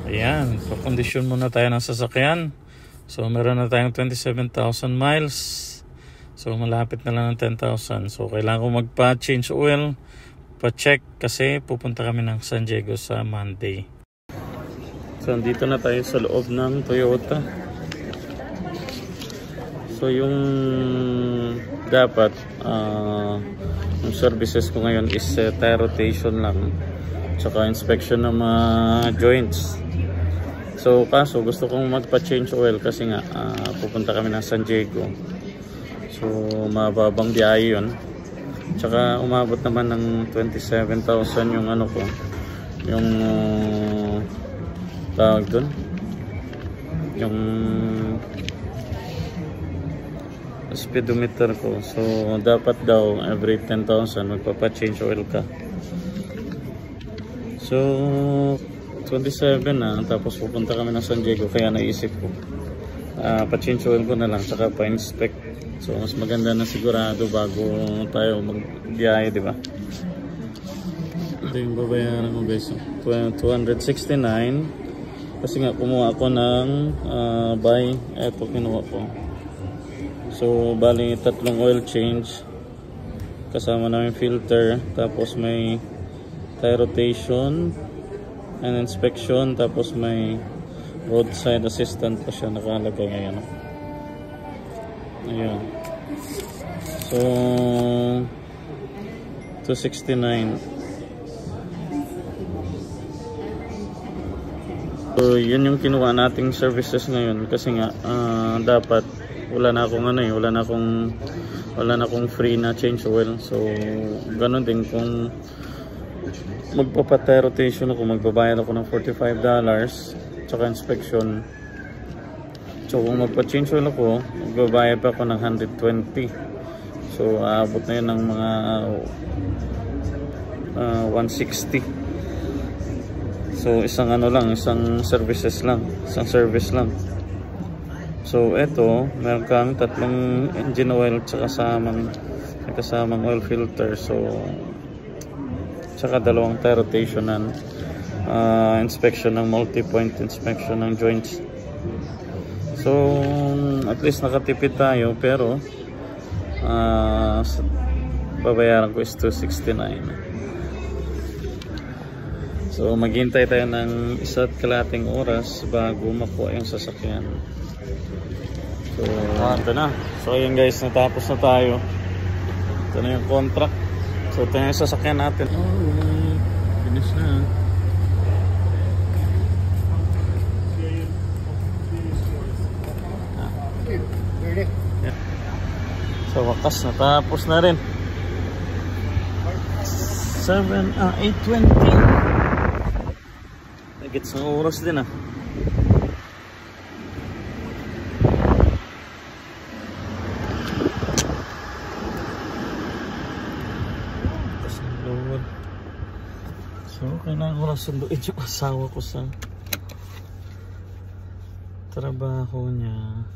Ayan, pakondisyon muna tayo ng sasakyan. So meron na tayong 27,000 miles. So malapit na lang ng 10,000. So kailangan ko magpa-change oil, pa-check kasi pupunta kami ng San Diego sa Monday. So andito na tayo sa loob ng Toyota. So yung dapat yung services ko ngayon is tire rotation lang, tsaka inspection ng mga joints. So kaso gusto kong magpa-change oil kasi nga pupunta kami ng San Diego. So mababang biyahe yun. Tsaka umabot naman ng 27,000 yung ano ko, yung tawag dun, yung speedometer ko. So dapat daw every 10,000 magpapa-change oil ka. So 27 na, tapos pupunta kami ng San Diego, kaya naisip ko pa-change oil ko na lang, saka pa-inspect. So mas maganda na sigurado bago tayo magbiyahe, di ba? Ito yung babayaran ko guys, 269 kasi nga kumuha ako ng buy. Eto kinuha ko. So bali tatlong oil change, kasama na yung filter, tapos may tire rotation and inspection, tapos may roadside assistant pa siya nakalagay ngayon. Ayan. So 269. So yun yung kinuha nating services ngayon kasi nga dapat wala na akong wala na akong free na change oil. So ganun din kung magpapa-tire rotation ako, magbabayad ako ng $45 tsaka inspection. So kung magpa-change oil ako, magbabayad pa ako ng $120. So aabot na yun ng mga $160. So isang ano lang, isang service lang. So eto, meron kang tatlong engine oil tsaka kasamang oil filter. So tsaka dalawang tire rotation and inspection ng multi-point inspection ng joints. So at least nakatipid tayo, pero babayaran ko is $269. So maghintay tayo ng 1.5 oras bago makuha yung sasakyan. So ito na. So ayun guys, natapos na tayo. Ito na yung contract. So ito na yung sasakyan natin. Oh, finish na. Yeah. So wakas, natapos na rin. 8:20. Nagits ng oras din So kailangan ko lang sunduin yung asawa ko sa trabaho niya.